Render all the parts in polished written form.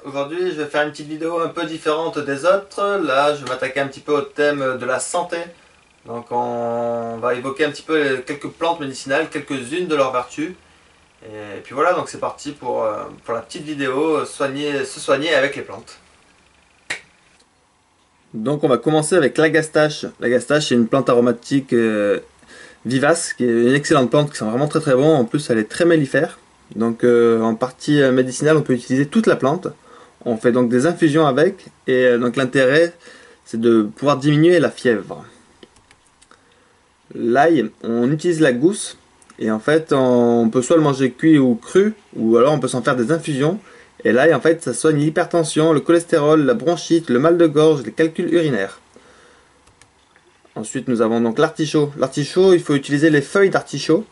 Aujourd'hui, je vais faire une petite vidéo un peu différente des autres. Là, je vais m'attaquer un petit peu au thème de la santé. Donc, on va évoquer un petit peu quelques plantes médicinales, quelques-unes de leurs vertus. Et puis voilà, donc c'est parti pour la petite vidéo se soigner avec les plantes. Donc, on va commencer avec l'agastache. L'agastache, c'est une plante aromatique vivace, qui est une excellente plante, qui sent vraiment très très bon. En plus, elle est très mellifère. Donc, en partie médicinale, on peut utiliser toute la plante. On fait donc des infusions avec, et donc l'intérêt c'est de pouvoir diminuer la fièvre. L'ail, on utilise la gousse, et en fait on peut soit le manger cuit ou cru, ou alors on peut s'en faire des infusions. Et l'ail en fait ça soigne l'hypertension, le cholestérol, la bronchite, le mal de gorge, les calculs urinaires. Ensuite nous avons donc l'artichaut. L'artichaut, il faut utiliser les feuilles d'artichaut.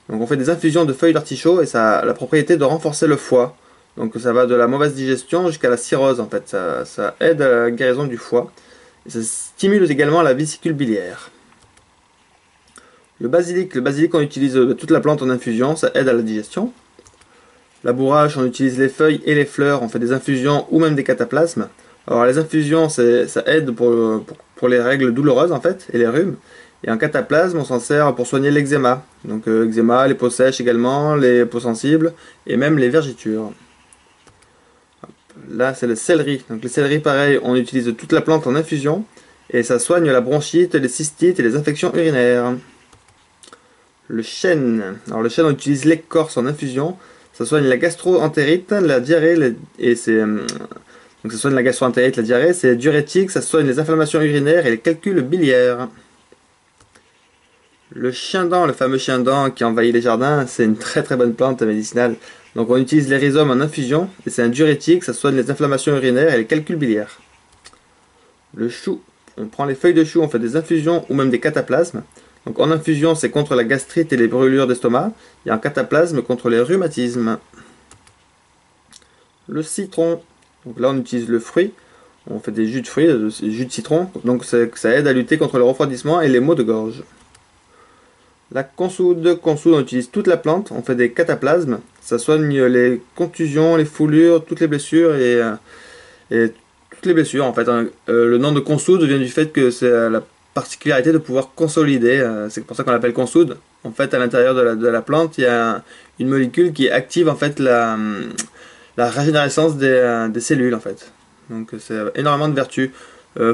Donc on fait des infusions de feuilles d'artichaut et ça a la propriété de renforcer le foie. Donc ça va de la mauvaise digestion jusqu'à la cirrhose en fait, ça aide à la guérison du foie. Et ça stimule également la vésicule biliaire. Le basilic on utilise toute la plante en infusion, ça aide à la digestion. La bourrache, on utilise les feuilles et les fleurs, on fait des infusions ou même des cataplasmes. Alors les infusions, ça aide pour les règles douloureuses en fait, et les rhumes. Et en cataplasme, on s'en sert pour soigner l'eczéma. Donc eczéma, les peaux sèches également, les peaux sensibles, et même les vergitures. Là, c'est le céleri. Donc le céleri, pareil, on utilise toute la plante en infusion et ça soigne la bronchite, les cystites et les infections urinaires. Le chêne. Alors le chêne, on utilise l'écorce en infusion. Ça soigne la gastro-entérite, la diarrhée donc ça soigne la gastro-entérite, la diarrhée, c'est diurétique, ça soigne les inflammations urinaires et les calculs biliaires. Le chien-dent, le fameux chien-dent qui envahit les jardins, c'est une très très bonne plante médicinale. Donc on utilise les rhizomes en infusion, et c'est un diurétique, ça soigne les inflammations urinaires et les calculs biliaires. Le chou, on prend les feuilles de chou, on fait des infusions ou même des cataplasmes. Donc en infusion, c'est contre la gastrite et les brûlures d'estomac, et en cataplasme contre les rhumatismes. Le citron, donc là on utilise le fruit, on fait des jus de fruits, des jus de citron, donc ça aide à lutter contre le refroidissement et les maux de gorge. La consoude, on utilise toute la plante, on fait des cataplasmes, ça soigne les contusions, les foulures, toutes les blessures et toutes les blessures en fait. Le nom de consoude vient du fait que c'est la particularité de pouvoir consolider, c'est pour ça qu'on l'appelle consoude. En fait, à l'intérieur de la plante, il y a une molécule qui active en fait la régénérescence des cellules en fait. Donc c'est énormément de vertus.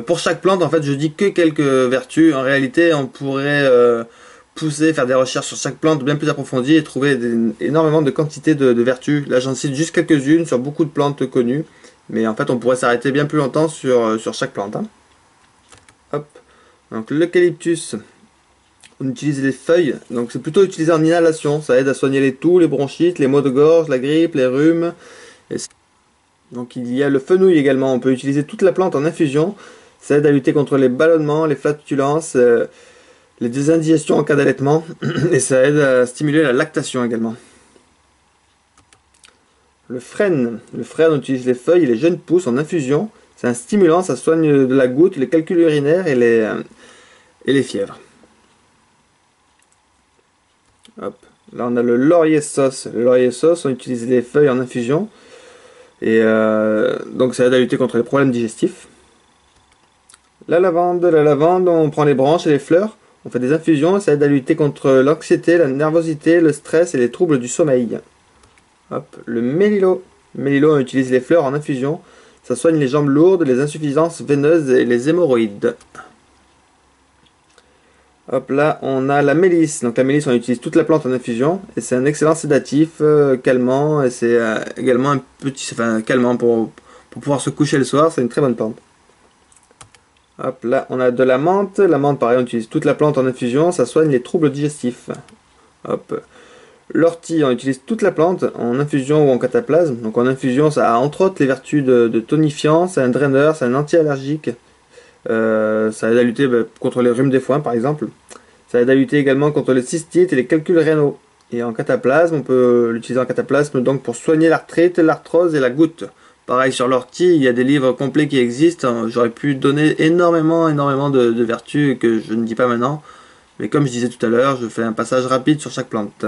Pour chaque plante, en fait, je dis que quelques vertus. En réalité, on pourrait faire des recherches sur chaque plante bien plus approfondies et trouver énormément de quantités de vertus. Là j'en cite juste quelques-unes sur beaucoup de plantes connues, mais en fait on pourrait s'arrêter bien plus longtemps sur chaque plante. Hein. Hop. Donc l'eucalyptus, on utilise les feuilles, donc c'est plutôt utilisé en inhalation, ça aide à soigner les toux, les bronchites, les maux de gorge, la grippe, les rhumes. Donc il y a le fenouil également, on peut utiliser toute la plante en infusion, ça aide à lutter contre les ballonnements, les flatulences, les désindigestions en cas d'allaitement, et ça aide à stimuler la lactation également. Le frêne, on utilise les feuilles et les jeunes pousses en infusion, c'est un stimulant, ça soigne de la goutte, les calculs urinaires et les fièvres. Hop. Là on a le laurier sauce, on utilise les feuilles en infusion, et donc ça aide à lutter contre les problèmes digestifs. La lavande, on prend les branches et les fleurs, on fait des infusions, ça aide à lutter contre l'anxiété, la nervosité, le stress et les troubles du sommeil. Hop. Le mélilo, on utilise les fleurs en infusion, ça soigne les jambes lourdes, les insuffisances veineuses et les hémorroïdes. Hop là, on a la mélisse. Donc la mélisse, on utilise toute la plante en infusion, et c'est un excellent sédatif, calmant, et c'est également calmant pour pouvoir se coucher le soir, c'est une très bonne plante. Hop là, on a de la menthe. La menthe, pareil, on utilise toute la plante en infusion, ça soigne les troubles digestifs. Hop. L'ortie, on utilise toute la plante en infusion ou en cataplasme. Donc en infusion, ça a entre autres les vertus de tonifiant, c'est un draineur, c'est un anti-allergique. Ça aide à lutter contre les rhumes des foins par exemple. Ça aide à lutter également contre les cystites et les calculs rénaux. Et en cataplasme, on peut l'utiliser en cataplasme donc pour soigner l'arthrite, l'arthrose et la goutte. Pareil sur l'ortie, il y a des livres complets qui existent. J'aurais pu donner énormément de vertus que je ne dis pas maintenant. Mais comme je disais tout à l'heure, je fais un passage rapide sur chaque plante.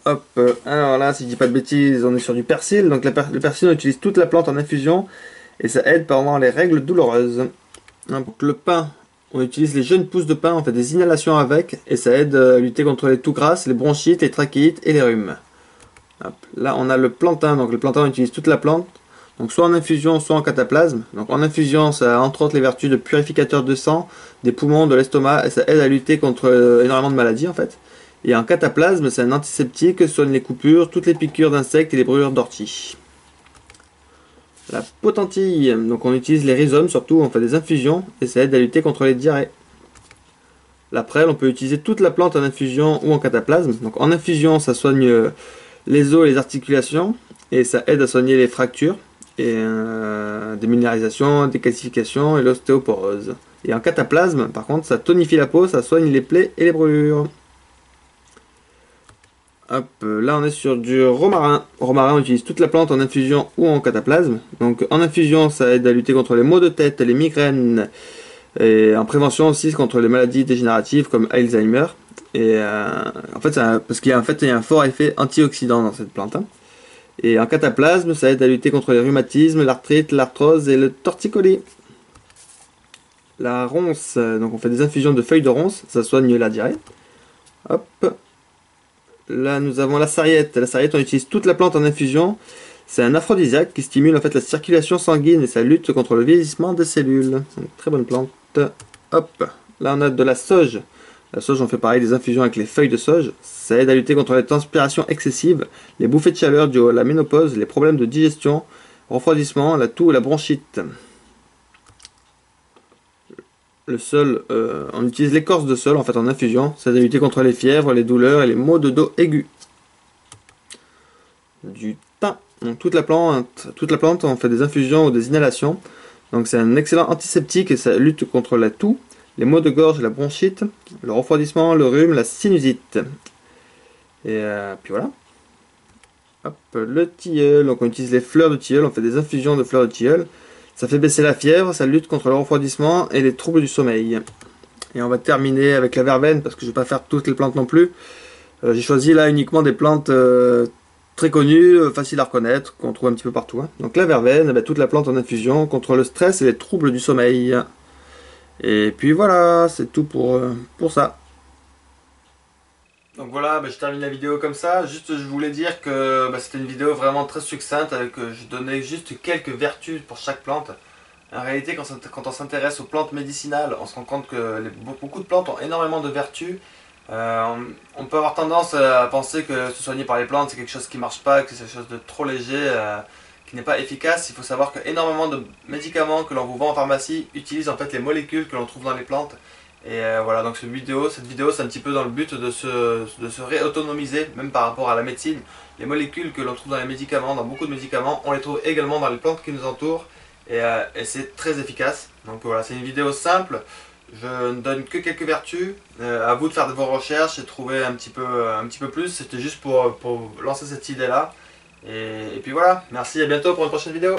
Hop, alors là, si je dis pas de bêtises, on est sur du persil. Donc le persil, on utilise toute la plante en infusion et ça aide pendant les règles douloureuses. Donc le pin, on utilise les jeunes pousses de pin, on fait des inhalations avec et ça aide à lutter contre les toux grasses, les bronchites, les trachéites et les rhumes. Hop, là, on a le plantain. Donc le plantain, on utilise toute la plante. Donc soit en infusion, soit en cataplasme. Donc en infusion, ça a entre autres les vertus de purificateur de sang, des poumons, de l'estomac et ça aide à lutter contre énormément de maladies en fait. Et en cataplasme, c'est un antiseptique, soigne les coupures, toutes les piqûres d'insectes et les brûlures d'orties. La potentille, donc on utilise les rhizomes surtout, on fait des infusions et ça aide à lutter contre les diarrhées. La prêle, on peut utiliser toute la plante en infusion ou en cataplasme. Donc en infusion, ça soigne les os et les articulations et ça aide à soigner les fractures et déminéralisation, décalcification et l'ostéoporose. Et en cataplasme, par contre, ça tonifie la peau, ça soigne les plaies et les brûlures. Hop, là on est sur du romarin. Romarin, on utilise toute la plante en infusion ou en cataplasme. Donc en infusion, ça aide à lutter contre les maux de tête, les migraines, et en prévention aussi contre les maladies dégénératives comme Alzheimer. Et en fait, parce qu'il y a un fort effet antioxydant dans cette plante. Hein. Et en cataplasme, ça aide à lutter contre les rhumatismes, l'arthrite, l'arthrose et le torticolis. La ronce, donc on fait des infusions de feuilles de ronce, ça soigne la diarrhée. Hop. Là, nous avons la sarriette. La sarriette, on utilise toute la plante en infusion. C'est un aphrodisiaque qui stimule en fait la circulation sanguine et ça lutte contre le vieillissement des cellules. C'est une très bonne plante. Hop. Là, on a de la sauge. La sauge, on fait pareil des infusions avec les feuilles de sauge. Ça aide à lutter contre les transpirations excessives, les bouffées de chaleur dues à la ménopause, les problèmes de digestion, refroidissement, la toux et la bronchite. Le sol, on utilise l'écorce de sol en fait en infusion, ça aide à lutter contre les fièvres, les douleurs et les maux de dos aigus. Du thym, donc toute la plante, on fait des infusions ou des inhalations. Donc c'est un excellent antiseptique et ça lutte contre la toux, les maux de gorge, la bronchite, le refroidissement, le rhume, la sinusite. Et puis voilà. Hop, le tilleul, donc on utilise les fleurs de tilleul, on fait des infusions de fleurs de tilleul. Ça fait baisser la fièvre, ça lutte contre le refroidissement et les troubles du sommeil. Et on va terminer avec la verveine, parce que je ne vais pas faire toutes les plantes non plus. J'ai choisi là uniquement des plantes très connues, faciles à reconnaître, qu'on trouve un petit peu partout. Hein. Donc la verveine, toute la plante en infusion contre le stress et les troubles du sommeil. Et puis voilà, c'est tout pour ça. Donc voilà, je termine la vidéo comme ça. Juste, je voulais dire que c'était une vidéo vraiment très succincte avec je donnais juste quelques vertus pour chaque plante. En réalité, quand on s'intéresse aux plantes médicinales, on se rend compte que beaucoup de plantes ont énormément de vertus. On peut avoir tendance à penser que se soigner par les plantes c'est quelque chose qui marche pas, que c'est quelque chose de trop léger, qui n'est pas efficace. Il faut savoir que énormément de médicaments que l'on vous vend en pharmacie utilisent en fait les molécules que l'on trouve dans les plantes. Et voilà, donc cette vidéo c'est un petit peu dans le but de se réautonomiser, même par rapport à la médecine. Les molécules que l'on trouve dans les médicaments, dans beaucoup de médicaments, on les trouve également dans les plantes qui nous entourent. Et c'est très efficace. Donc voilà, c'est une vidéo simple. Je ne donne que quelques vertus. À vous de faire vos recherches et trouver un petit peu plus. C'était juste pour lancer cette idée là. Et puis voilà, merci, à bientôt pour une prochaine vidéo.